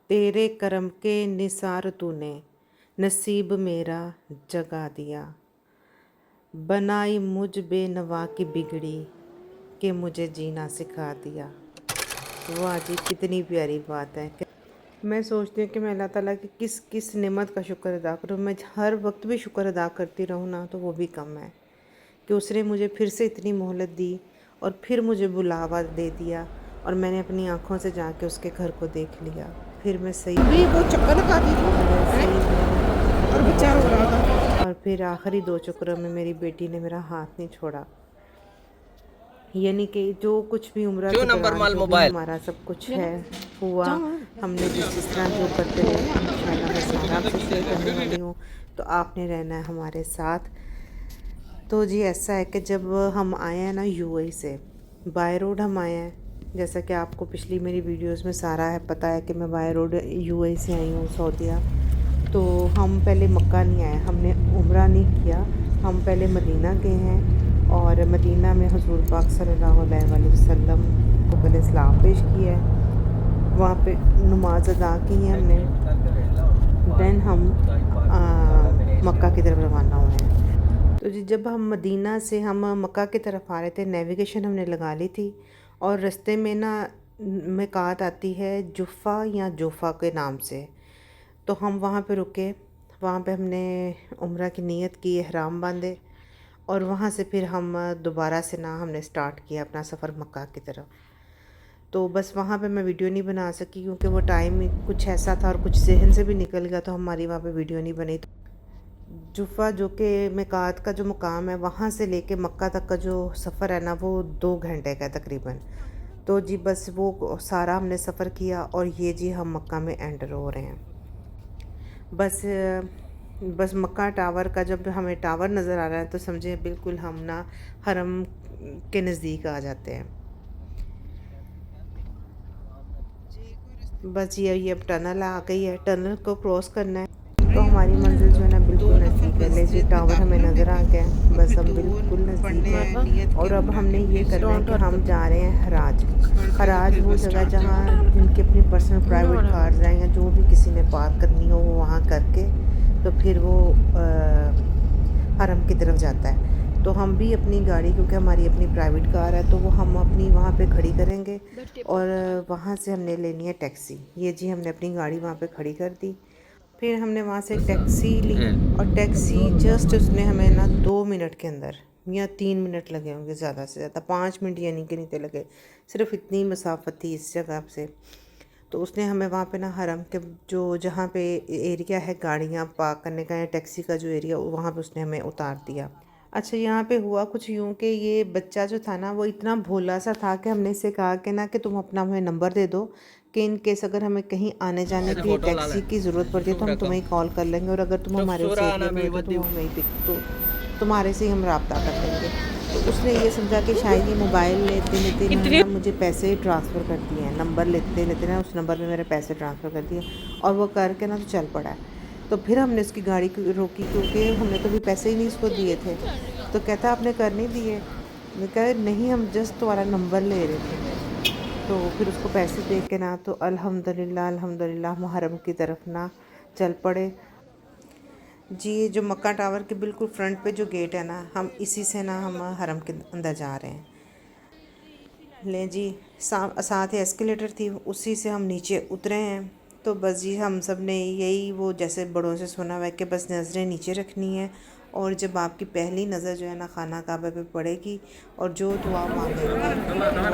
तेरे करम के निसार तूने नसीब मेरा जगा दिया, बनाई मुझ बेनवा की बिगड़ी कि मुझे जीना सिखा दिया। वाह जी, कितनी प्यारी बात है। मैं सोचती हूँ कि मैं अल्लाह ताला की किस किस नेमत का शुक्र अदा करूँ। मैं हर वक्त भी शुक्र अदा करती रहूँ ना तो वो भी कम है कि उसने मुझे फिर से इतनी मोहलत दी और फिर मुझे बुलावा दे दिया और मैंने अपनी आँखों से जाके उसके घर को देख लिया। फिर मैं सही भी वो चक्कर लगा दी थी सही में और बच्चा रो रहा था। और फिर आखिरी 2 चक्करों में मेरी बेटी ने मेरा हाथ नहीं छोड़ा। यानी कि जो कुछ भी उम्र क्यों के नंबर दौरान माल जो भी मोबाइल हमारा सब कुछ है हुआ, हमने जिस तरह जो करते रहे, इंशाल्लाह मैं सारा आपसे शेयर करने वाली हूँ। तो आपने रहना है हमारे साथ। तो जी ऐसा है कि जब हम आए हैं ना यूएई से, बाय रोड हम आए हैं। जैसा कि आपको पिछली मेरी वीडियोस में सारा है पता है कि मैं बाय रोड यूएई से आई हूँ सऊदीया। तो हम पहले मक्का नहीं आए, हमने उम्रा नहीं किया। हम पहले मदीना गए हैं और मदीना में हुजूर पाक सल्लल्लाहु अलैहि वसल्लम को पहले सलाम पेश किया है, वहाँ पे नमाज अदा की है हमने। देन हम मक्का की तरफ रवाना हुए हैं। तो जी जब हम मदीना से हम मक्का की तरफ आ रहे थे, नेविगेशन हमने लगा ली थी और रास्ते में ना मिकात आती है जुफ़ा या जोफ़ा के नाम से। तो हम वहाँ पे रुके, वहाँ पे हमने उम्रा की नीयत की, इहराम बांधे और वहाँ से फिर हम दोबारा से ना हमने स्टार्ट किया अपना सफ़र मक्का की तरफ। तो बस वहाँ पे मैं वीडियो नहीं बना सकी क्योंकि वो टाइम कुछ ऐसा था और कुछ जहन से भी निकल गया, तो हमारी वहाँ पे वीडियो नहीं बनी। जुफ़ा जो कि मिकात का जो मुकाम है, वहाँ से लेके मक्का तक का जो सफ़र है ना वो 2 घंटे का है तकरीबन। तो जी बस वो सारा हमने सफ़र किया और ये जी हम मक्का में एंटर हो रहे हैं। बस मक्का टावर का जब हमें टावर नज़र आ रहा है तो समझे बिल्कुल हम ना हरम के नज़दीक आ जाते हैं। बस ये अब टनल आ गई है, टनल को क्रॉस करना है तो हमारी मंजिल जो है ना बिल्कुल नज़दीक है। ले जी टावर हमें नज़र आ गया है, बस हम बिल्कुल नज़दीक हैं। और अब हमने ये करना है कि हम जा रहे हैं हराज। हराज वो जगह जहाँ जिनकी अपनी पर्सनल प्राइवेट कार्स हैं या जो भी किसी ने पार्क करनी हो वो वहाँ करके तो फिर वो हरम की तरफ जाता है। तो हम भी अपनी गाड़ी, क्योंकि हमारी अपनी प्राइवेट कार है, तो वो हम अपनी वहाँ पे खड़ी करेंगे और वहाँ से हमने लेनी है टैक्सी। ये जी हमने अपनी गाड़ी वहाँ पे खड़ी कर दी। फिर हमने वहाँ से टैक्सी ली और टैक्सी जस्ट उसने हमें ना 2 मिनट के अंदर या 3 मिनट लगे होंगे, ज़्यादा से ज़्यादा 5 मिनट यानी कि नहीं थे लगे, सिर्फ इतनी मसाफत थी इस जगह से। तो उसने हमें वहाँ पे ना हरम के जो जहाँ पे एरिया है गाड़ियाँ पार्क करने का या टैक्सी का जो एरिया, वहाँ पे उसने हमें उतार दिया। अच्छा, यहाँ पे हुआ कुछ यूँ कि ये बच्चा जो था ना वो इतना भोला सा था कि हमने इसे कहा कि ना कि तुम अपना हमें नंबर दे दो कि इन केस अगर हमें कहीं आने जाने के लिए टैक्सी की ज़रूरत पड़ती है तो हम तुम्हें कॉल कर लेंगे और अगर तुम हमारे उस एरिया में हो तो तुम हमें तो तुम्हारे से ही हम रब्ता कर लेंगे। तो उसने ये समझा कि शायद ये मोबाइल लेते लेते ना मुझे पैसे ट्रांसफ़र कर दिए हैं, नंबर लेते लेते ना उस नंबर में मेरे पैसे ट्रांसफ़र कर दिए और वो करके ना तो चल पड़ा है। तो फिर हमने उसकी गाड़ी रोकी क्योंकि हमने तो भी पैसे ही नहीं उसको दिए थे। तो कहता आपने कर नहीं दिए। मैं कहा नहीं, हम जस्ट तुम्हारा नंबर ले रहे थे। तो फिर उसको पैसे दे के ना तो अल्हम्दुलिल्लाह अल्हम्दुलिल्लाह मुहर्रम की तरफ ना चल पड़े। जी ये जो मक्का टावर के बिल्कुल फ्रंट पे जो गेट है ना, हम इसी से ना हम हरम के अंदर जा रहे हैं। लें जी, साथ ही एस्केलेटर थी, उसी से हम नीचे उतरे हैं। तो बस जी हम सब ने यही वो जैसे बड़ों से सुना हुआ है कि बस नज़रें नीचे रखनी है और जब आपकी पहली नज़र जो है ना खाना काबा पे पड़ेगी और जो दुआ मांगेंगे वो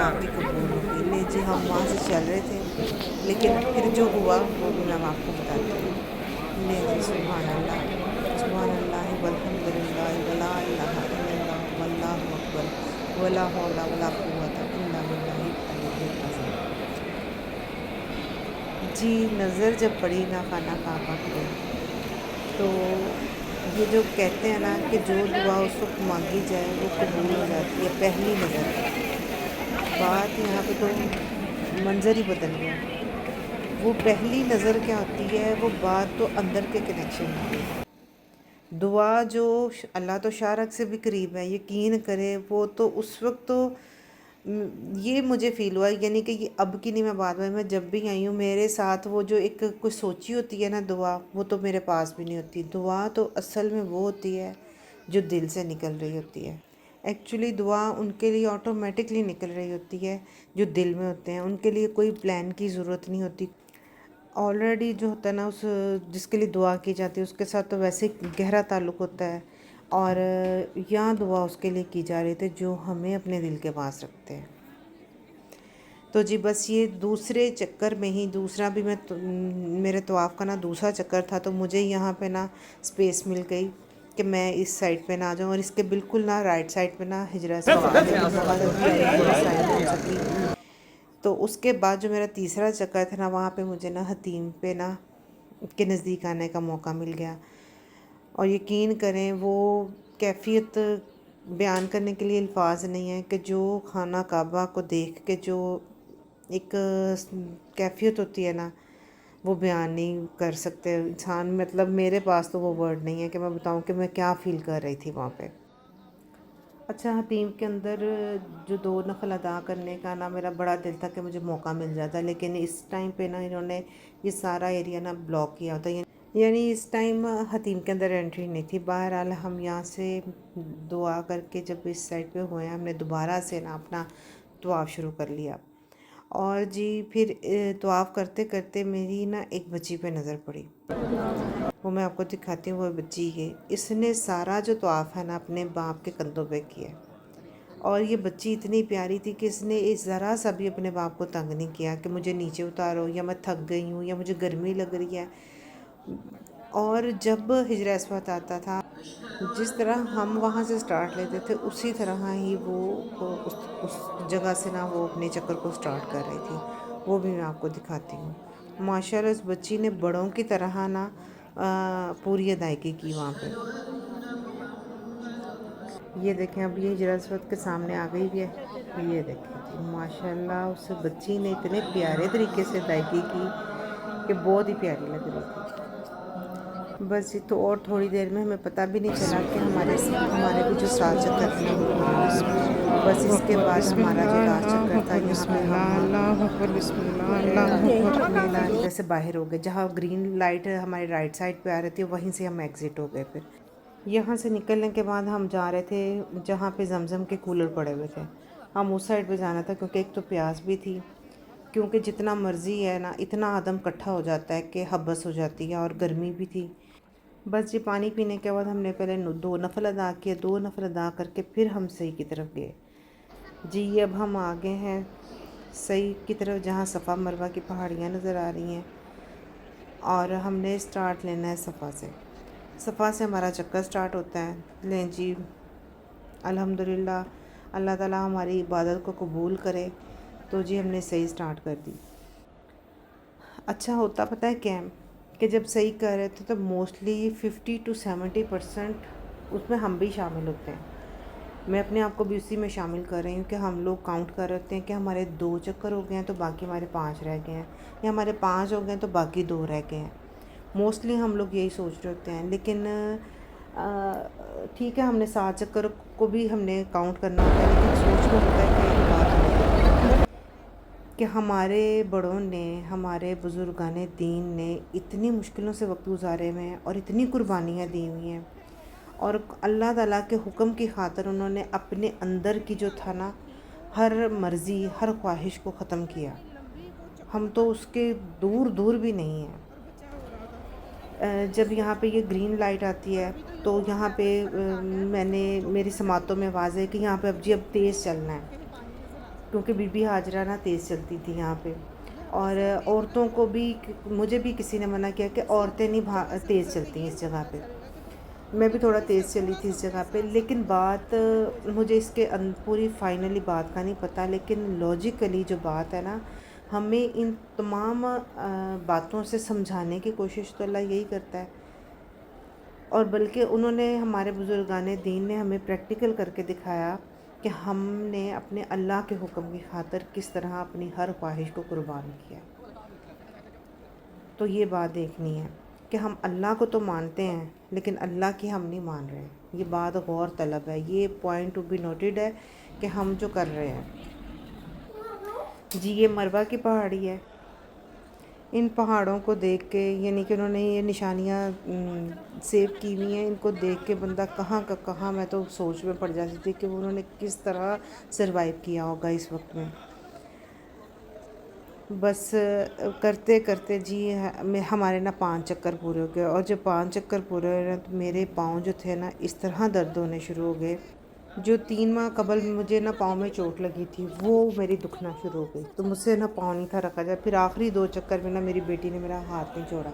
आपकी कबूल होगी। ले जी हम वहाँ से चल रहे थे लेकिन फिर जो हुआ वो भी मैं आपको बताती हूँ। ले जी सुभान अल्लाह वल्हम्दुलिल्लाह वला इलाहा इल्लल्लाह वल्लाहु अकबर वला हौला वला कुव्वता इल्ला बिल्लाहिल अलिय्यिल अज़ीम। जी नज़र जब पड़ी ना खाना काबा पे तो ये जो कहते हैं ना कि जो दुआ उस वक्त मांगी जाए वो कबूल हो जाती है पहली नज़र पे। बात यहाँ पे तो मंज़र ही बदल गया। वो पहली नज़र क्या होती है, वो बात तो अंदर के कनेक्शन की है। दुआ जो अल्लाह तो शारक से भी करीब है, यकीन करे वो तो उस वक्त तो ये मुझे फ़ील हुआ, यानी कि ये अब की नहीं मैं बात में, मैं जब भी आई हूँ मेरे साथ वो जो एक कुछ सोची होती है ना दुआ, वो तो मेरे पास भी नहीं होती। दुआ तो असल में वो होती है जो दिल से निकल रही होती है। एक्चुअली दुआ उनके लिए ऑटोमेटिकली निकल रही होती है जो दिल में होते हैं, उनके लिए कोई प्लान की ज़रूरत नहीं होती। ऑलरेडी जो होता है ना उस जिसके लिए दुआ की जाती है उसके साथ तो वैसे ही गहरा ताल्लुक़ होता है, और यहाँ दुआ उसके लिए की जा रही थी जो हमें अपने दिल के पास रखते हैं। तो जी बस ये दूसरे चक्कर में ही दूसरा भी मेरे तवाफ़ का ना दूसरा चक्कर था, तो मुझे यहाँ पे ना स्पेस मिल गई कि मैं इस साइड पे ना आ जाऊँ, और इसके बिल्कुल ना राइट साइड पे ना हिजरा अस्पताल है, लेकिन बहुत साइड हो सकी। तो उसके बाद जो मेरा तीसरा चक्कर था ना वहाँ पे मुझे ना हतीम पे ना के नज़दीक आने का मौका मिल गया, और यकीन करें वो कैफ़ियत बयान करने के लिए अल्फाज नहीं है कि जो खाना काबा को देख के जो एक कैफ़ियत होती है ना वो बयान नहीं कर सकते इंसान। मतलब मेरे पास तो वो वर्ड नहीं है कि मैं बताऊं कि मैं क्या फ़ील कर रही थी वहाँ पे। अच्छा, हतीम के अंदर जो 2 नफ़ल अदा करने का ना मेरा बड़ा दिल था कि मुझे मौका मिल जाता, लेकिन इस टाइम पे ना इन्होंने ये सारा एरिया ना ब्लॉक किया होता, यानी इस टाइम हतीम के अंदर एंट्री नहीं थी। बहरहाल हम यहाँ से दुआ करके जब इस साइड पे हुए हैं, हमने दोबारा से ना अपना तवाफ़ शुरू कर लिया। और जी फिर तवाफ़ करते करते मेरी ना एक बच्ची पे नज़र पड़ी, वो मैं आपको दिखाती हूँ। वो बच्ची है, इसने सारा जो तवाफ़ है ना अपने बाप के कंधों पे किया, और ये बच्ची इतनी प्यारी थी कि इसने इस ज़रा सा भी अपने बाप को तंग नहीं किया कि मुझे नीचे उतारो, या मैं थक गई हूँ, या मुझे गर्मी लग रही है। और जब हिजरा अस्वद आता था, जिस तरह हम वहाँ से स्टार्ट लेते थे उसी तरह ही वो उस जगह से ना वो अपने चक्कर को स्टार्ट कर रही थी। वो भी मैं आपको दिखाती हूँ। माशाल्लाह उस बच्ची ने बड़ों की तरह ना पूरी अदायगी की वहाँ पे। ये देखें, अब ये हिजरा अस्वद के सामने आ गई भी है। ये देखें जी, माशाल्लाह उस बच्ची ने इतने प्यारे तरीके से अदायगी की कि बहुत ही प्यारी लग रही थी। बस ये तो, और थोड़ी देर में हमें पता भी नहीं चला कि हमारे भी जो 7 चक्कर थे ना वो पूरे हो गए। बस इसके बाद हमारा जो लास्ट चक्कर था, यहाँ पे हम इधर से बाहर हो गए, जहाँ ग्रीन लाइट हमारी राइट साइड पे आ रही थी वहीं से हम एग्ज़िट हो गए। फिर यहाँ से निकलने के बाद हम जा रहे थे जहाँ पे जमजम के कूलर पड़े हुए थे, हम उस साइड पे जाना था, क्योंकि एक तो प्यास भी थी, क्योंकि जितना मर्ज़ी है ना इतना आदम इकट्ठा हो जाता है कि हबस हो जाती है, और गर्मी भी थी। बस ये पानी पीने के बाद हमने पहले 2 नफ़ल अदा किए, 2 नफ़ल अदा करके फिर हम सही की तरफ गए। जी अब हम आ गए हैं सही की तरफ, जहाँ सफ़ा मरवा की पहाड़ियाँ नज़र आ रही हैं, और हमने स्टार्ट लेना है सफ़ा से। सफ़ा से हमारा चक्कर स्टार्ट होता है। लें जी, अल्हम्दुलिल्लाह, अल्लाह ताला हमारी इबादत को कबूल करे। तो जी हमने सही स्टार्ट कर दी। अच्छा होता पता है क्या है कि जब सही कर रहे थे तो मोस्टली 50 to 70% उसमें हम भी शामिल होते हैं। मैं अपने आप को भी उसी में शामिल कर रही हूँ कि हम लोग काउंट कर रहे होते हैं कि हमारे 2 चक्कर हो गए हैं तो बाकी हमारे 5 रह गए हैं, या हमारे 5 हो गए हैं तो बाकी 2 रह गए हैं। मोस्टली हम लोग यही सोच रहे होते हैं, लेकिन ठीक है, हमने 7 चक्कर को भी हमने काउंट करना होता है, लेकिन सोच में होता है कि एक बात है कि हमारे बड़ों ने, हमारे बुज़ुर्गान दीन ने इतनी मुश्किलों से वक्त गुजारे हुए हैं और इतनी कुर्बानियाँ दी हुई हैं, और अल्लाह ताला के हुक्म की खातिर उन्होंने अपने अंदर की जो था ना हर मर्ज़ी, हर ख्वाहिश को ख़त्म किया। हम तो उसके दूर दूर भी नहीं हैं। जब यहाँ पे ये ग्रीन लाइट आती है तो यहाँ पे मेरी समातों में आवाज़ है कि यहाँ पे अब जी अब तेज़ चलना है, क्योंकि बीबी हाजरा ना तेज़ चलती थी यहाँ पे, और औरतों को भी, मुझे भी किसी ने मना किया कि औरतें नहीं तेज़ चलती हैं इस जगह पे। मैं भी थोड़ा तेज़ चली थी इस जगह पे, लेकिन बात मुझे इसके पूरी फाइनली बात का नहीं पता, लेकिन लॉजिकली जो बात है ना, हमें इन तमाम बातों से समझाने की कोशिश तो अल्लाह यही करता है, और बल्कि उन्होंने, हमारे बुज़ुर्गान दीन ने हमें प्रैक्टिकल करके दिखाया कि हमने अपने अल्लाह के हुक्म की खातिर किस तरह अपनी हर ख्वाहिश को कुर्बान किया। तो ये बात देखनी है कि हम अल्लाह को तो मानते हैं, लेकिन अल्लाह की हम नहीं मान रहे। ये बात गौर तलब है, ये पॉइंट टू बी नोटेड है कि हम जो कर रहे हैं जी। ये मरवा की पहाड़ी है। इन पहाड़ों को देख के, यानी कि उन्होंने ये निशानियाँ सेव की हुई हैं, इनको देख के बंदा कहाँ का कहाँ, मैं तो सोच में पड़ जाती थी कि उन्होंने किस तरह सरवाइव किया होगा इस वक्त में। बस करते करते जी हमारे ना 5 चक्कर पूरे हो गए, और जब 5 चक्कर पूरे हुए ना तो मेरे पाँव जो थे ना इस तरह दर्द होने शुरू हो गए। जो 3 माह कबल मुझे ना पाँव में चोट लगी थी वो मेरी दुखना शुरू हो गई, तो मुझसे ना पाँव नहीं था रखा जाए। फिर आखिरी 2 चक्कर में ना मेरी बेटी ने मेरा हाथ नहीं छोड़ा।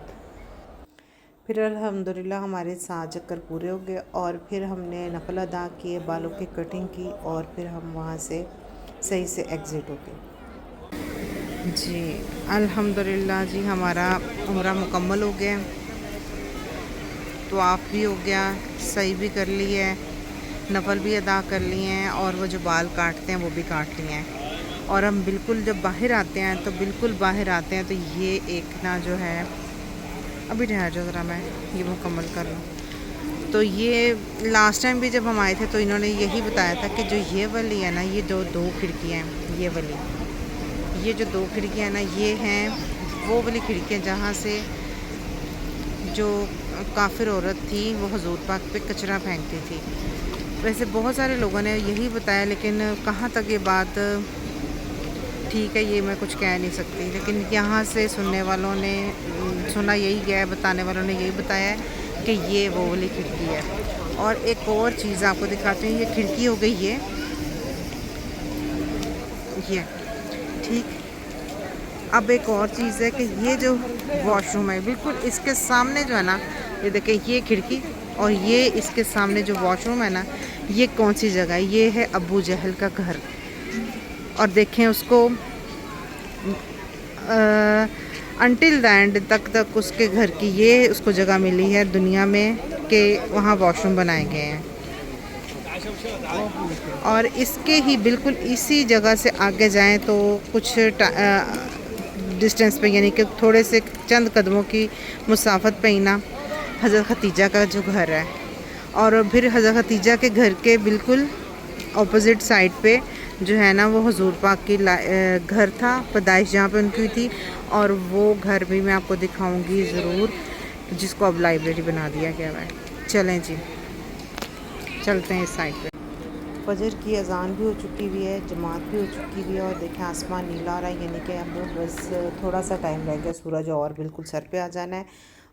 फिर अल्हम्दुलिल्लाह हमारे 7 चक्कर पूरे हो गए, और फिर हमने नफल अदा किए, बालों की कटिंग की, और फिर हम वहाँ से सही से एग्ज़िट हो गए जी। अल्हम्दुलिल्लाह जी हमारा उम्रा मुकम्मल हो गया, तवाफ़ भी हो गया, सही भी कर ली है, नफल भी अदा कर लिए हैं, और वो जो बाल काटते हैं वो भी काट लिए हैं। और हम बिल्कुल जब बाहर आते हैं तो बिल्कुल बाहर आते हैं तो ये एक ना जो है, अभी ठहर जाओ ज़रा मैं ये मुकम्मल कर लूँ। तो ये लास्ट टाइम भी जब हम आए थे तो इन्होंने यही बताया था कि जो ये वाली है ना, ये जो 2 खिड़कियाँ हैं, ये वाली, ये जो 2 खिड़कियाँ हैं ना, ये हैं वो वाली खिड़कियाँ जहाँ से जो काफिर औरत थी वो हुजूर पाक पे कचरा फेंकती थी। वैसे बहुत सारे लोगों ने यही बताया, लेकिन कहाँ तक ये बात ठीक है ये मैं कुछ कह नहीं सकती। लेकिन यहाँ से सुनने वालों ने सुना यही गया है, बताने वालों ने यही बताया है कि ये वो वाली खिड़की है। और एक और चीज़ आपको दिखाते हैं, ये खिड़की हो गई ये ठीक। अब एक और चीज़ है कि ये जो वॉशरूम है बिल्कुल इसके सामने जो है ना, ये देखें ये खिड़की, और ये इसके सामने जो वॉशरूम है ना, ये कौन सी जगह है, ये है अबू जहल का घर। और देखें उसको अनटिल द एंड तक उसके घर की ये उसको जगह मिली है दुनिया में कि वहाँ वॉशरूम बनाए गए हैं। और इसके ही बिल्कुल इसी जगह से आगे जाएं तो कुछ डिस्टेंस पे, यानी कि थोड़े से चंद कदमों की मुसाफत पे ही ना हज़रत खतीजा का जो घर है। और फिर हज़रत खतीजा के घर के बिल्कुल ऑपोजिट साइड पे जो है ना वो हुजूर पाक की घर था, पैदाइश जहाँ पे उनकी हुई थी। और वो घर भी मैं आपको दिखाऊंगी ज़रूर, जिसको अब लाइब्रेरी बना दिया गया है। चलें जी चलते हैं इस साइड पे। फजर की अज़ान भी हो चुकी हुई है, जमात भी हो चुकी हुई है, और देखें आसमान नीला आ रहा है, यानी कि अब बस थोड़ा सा टाइम रह गया सूरज और बिल्कुल सर पे आ जाना है।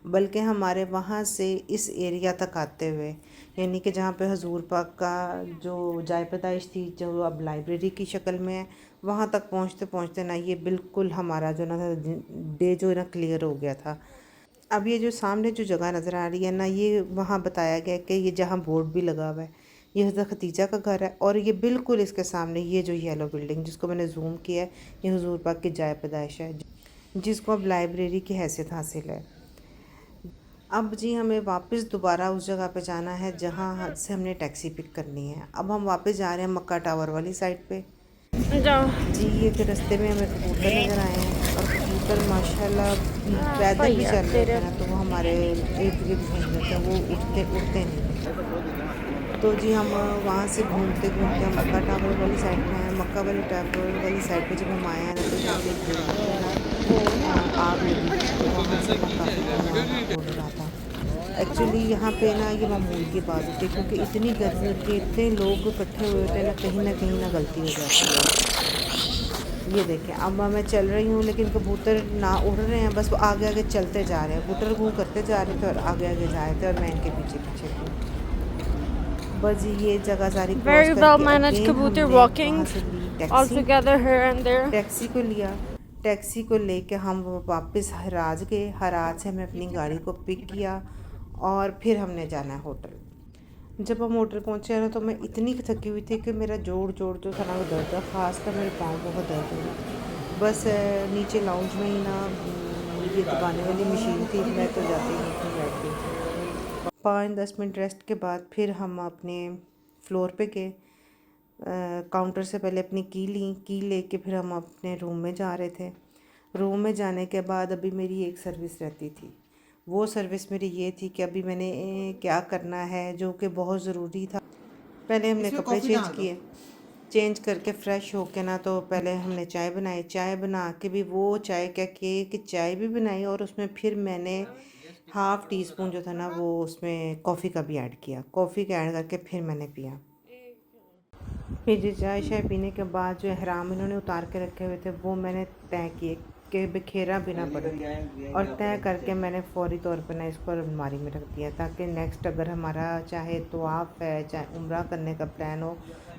बल्कि हमारे वहाँ से इस एरिया तक आते हुए, यानी कि जहाँ पे हजूर पाक का जो जाय पैदाइश थी जो अब लाइब्रेरी की शक्ल में है, वहाँ तक पहुँचते पहुँचते ना ये बिल्कुल हमारा जो ना डे जो ना क्लियर हो गया था। अब ये जो सामने जो जगह नज़र आ रही है ना, ये वहाँ बताया गया कि ये जहाँ बोर्ड भी लगा हुआ है ये हज़रत खतीजा का घर है। और ये बिल्कुल इसके सामने ये जो येलो बिल्डिंग जिसको मैंने जूम किया है, ये हुजूर पाक की जाय पैदाइश है, जिसको अब लाइब्रेरी की हैसियत हासिल है। अब जी हमें वापस दोबारा उस जगह पे जाना है जहाँ से हमने टैक्सी पिक करनी है। अब हम वापस जा रहे हैं मक्का टावर वाली साइड पे जी। ये फिर रास्ते में हमें कबूतर नज़र आए हैं, और कबूतर माशाल्लाह पैदल भी चल रहे थे ना, तो वो हमारे इर्द गिर्द घूम रहे थे, वो उठते उड़ते नहीं। तो जी हम वहाँ से घूमते घूमते हम मक्का टावर वाली साइड में आए। मक्का वाली टावर वाली साइड पे जब हम आए हैं ना, तो सामने एक बिल्डिंग पे ना आग लगी थी, तो वहाँ से ना काफ़ी धुआं उड़ रहा था। एक्चुअली यहाँ पे ना ये मामूल की बात होती है, क्योंकि इतनी गर्मी होती है, इतने लोग इकट्ठे हुए होते हैं ना कहीं ना गलती हो जाती है। ये देखें अब मैं चल रही हूँ लेकिन कबूतर ना उड़ रहे हैं, बस वो आगे आगे चलते जा रहे हैं, गुटर गू करते जा रहे थे और आगे आगे जा रहे थे, और मैं इनके पीछे पीछे थी। बस ये जगह सारी क्रॉस Very well करके managed अगेन kabotar हमने walking वहाँ से ली all taxi. together here and there. Taxi को लिया, टैक्सी को लेके हम वापस हराज गए। हराज से हमने अपनी गाड़ी को पिक किया, और फिर हमने जाना है होटल। जब हम होटल पहुँचे ना, तो मैं इतनी थकी हुई थी कि मेरा जोड़ जोड़ जो था ना वो दर्द था, ख़ासकर मेरे पाँव बहुत दर्द हो रही। बस नीचे लाउंज में ही ना ये दबाने वाली मशीन थी, मैं तो जाती नहीं थी, बैठ गई थी। 5-10 मिनट रेस्ट के बाद फिर हम अपने फ्लोर पे गए। काउंटर से पहले अपनी की लेके फिर हम अपने रूम में जा रहे थे। रूम में जाने के बाद अभी मेरी एक सर्विस रहती थी, वो सर्विस मेरी ये थी कि अभी मैंने क्या करना है जो कि बहुत ज़रूरी था। पहले हमने इसमें कपड़े कॉफ़ी चेंज डाल दो। किए, चेंज करके फ़्रेश होके ना तो पहले हमने चाय बनाई, चाय बना के भी वो चाय क्या किए कि चाय भी बनाई और उसमें फिर मैंने हाफ़ टी स्पून जो था ना वो उसमें कॉफ़ी का भी ऐड किया, कॉफ़ी का ऐड करके फिर मैंने पिया। फिर जो चाय शाय पीने के बाद जो अहराम इन्होंने उतार के रखे हुए थे वो मैंने तय किए कि बिखेरा भी ना पड़े, और तय करके मैंने फ़ौरी तौर पे ना इसको अलमारी में रख दिया ताकि नेक्स्ट अगर हमारा चाहे तवाफ़ है चाहे उम्रा करने का प्लान हो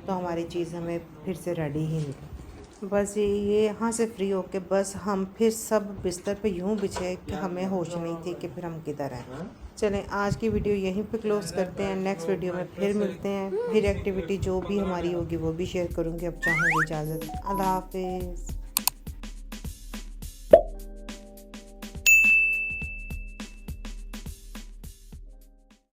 तो हमारी चीज़ हमें फिर से रेडी ही मिले। बस ये यहाँ से फ्री होके बस हम फिर सब बिस्तर पे यूँ बिछे कि हमें होश नहीं थी कि फिर हम किधर हैं। चलें आज की वीडियो यहीं पे क्लोज़ करते हैं, नेक्स्ट वीडियो में फिर मिलते हैं, फिर एक्टिविटी जो भी हमारी होगी वो भी शेयर करूँगी। अब चाहूँगी इजाज़त, अल्लाह हाफिज़।